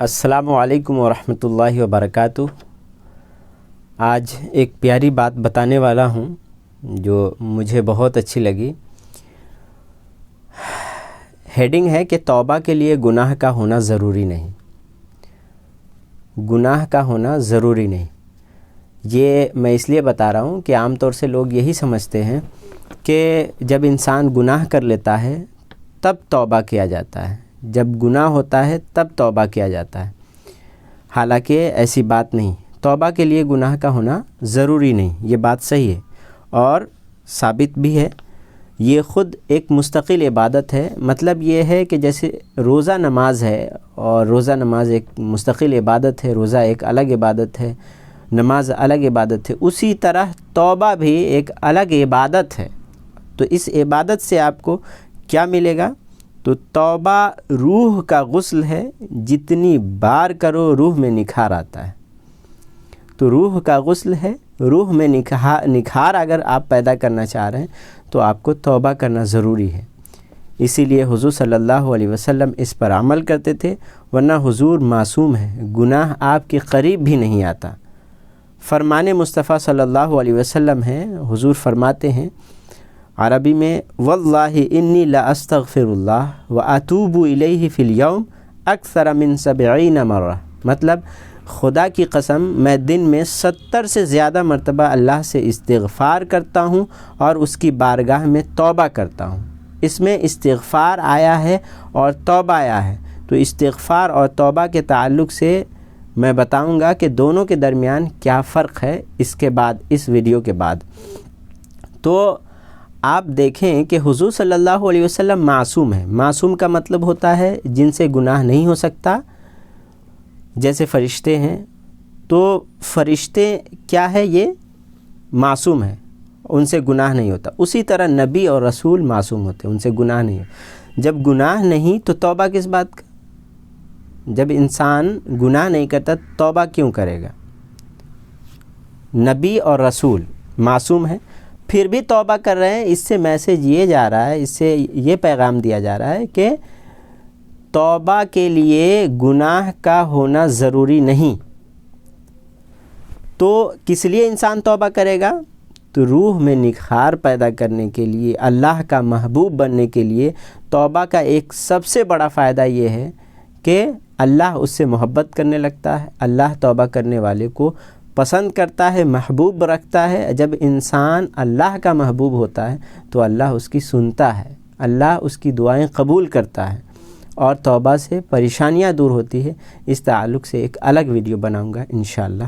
السلام علیکم ورحمۃ اللہ وبرکاتہ۔ آج ایک پیاری بات بتانے والا ہوں جو مجھے بہت اچھی لگی۔ ہیڈنگ ہے کہ توبہ کے لیے گناہ کا ہونا ضروری نہیں۔ گناہ کا ہونا ضروری نہیں۔ یہ میں اس لیے بتا رہا ہوں کہ عام طور سے لوگ یہی سمجھتے ہیں کہ جب انسان گناہ کر لیتا ہے تب توبہ کیا جاتا ہے، جب گناہ ہوتا ہے تب توبہ کیا جاتا ہے، حالانکہ ایسی بات نہیں۔ توبہ کے لیے گناہ کا ہونا ضروری نہیں، یہ بات صحیح ہے اور ثابت بھی ہے۔ یہ خود ایک مستقل عبادت ہے۔ مطلب یہ ہے کہ جیسے روزہ نماز ہے اور روزہ نماز ایک مستقل عبادت ہے، روزہ ایک الگ عبادت ہے، نماز الگ عبادت ہے، اسی طرح توبہ بھی ایک الگ عبادت ہے۔ تو اس عبادت سے آپ کو کیا ملے گا؟ تو توبہ روح کا غسل ہے، جتنی بار کرو روح میں نکھار آتا ہے۔ تو روح کا غسل ہے، روح میں نکھار اگر آپ پیدا کرنا چاہ رہے ہیں تو آپ کو توبہ کرنا ضروری ہے۔ اسی لیے حضور صلی اللہ علیہ وسلم اس پر عمل کرتے تھے، ورنہ حضور معصوم ہے، گناہ آپ کے قریب بھی نہیں آتا۔ فرمان مصطفیٰ صلی اللہ علیہ وسلم ہے، حضور فرماتے ہیں عربی میں، واللہ انی لا استغفر اللہ و اتوب الیہ فی الیوم اکثر من 70 مرہ۔ مطلب خدا کی قسم میں دن میں 70 سے زیادہ مرتبہ اللہ سے استغفار کرتا ہوں اور اس کی بارگاہ میں توبہ کرتا ہوں۔ اس میں استغفار آیا ہے اور توبہ آیا ہے۔ تو استغفار اور توبہ کے تعلق سے میں بتاؤں گا کہ دونوں کے درمیان کیا فرق ہے اس کے بعد، اس ویڈیو کے بعد۔ تو آپ دیکھیں کہ حضور صلی اللہ علیہ وسلم معصوم ہے۔ معصوم کا مطلب ہوتا ہے جن سے گناہ نہیں ہو سکتا، جیسے فرشتے ہیں۔ تو فرشتے کیا ہے؟ یہ معصوم ہے، ان سے گناہ نہیں ہوتا۔ اسی طرح نبی اور رسول معصوم ہوتے ہیں، ان سے گناہ نہیں ہوتا۔ جب گناہ نہیں تو توبہ کس بات کا؟ جب انسان گناہ نہیں کرتا توبہ کیوں کرے گا؟ نبی اور رسول معصوم ہے، پھر بھی توبہ کر رہے ہیں۔ اس سے میسج یہ جا رہا ہے، اس سے یہ پیغام دیا جا رہا ہے کہ توبہ کے لیے گناہ کا ہونا ضروری نہیں۔ تو کس لیے انسان توبہ کرے گا؟ تو روح میں نکھار پیدا کرنے کے لیے، اللہ کا محبوب بننے کے لیے۔ توبہ کا ایک سب سے بڑا فائدہ یہ ہے کہ اللہ اس سے محبت کرنے لگتا ہے، اللہ توبہ کرنے والے کو پسند کرتا ہے، محبوب رکھتا ہے۔ جب انسان اللہ کا محبوب ہوتا ہے تو اللہ اس کی سنتا ہے، اللہ اس کی دعائیں قبول کرتا ہے اور توبہ سے پریشانیاں دور ہوتی ہے۔ اس تعلق سے ایک الگ ویڈیو بناؤں گا انشاءاللہ۔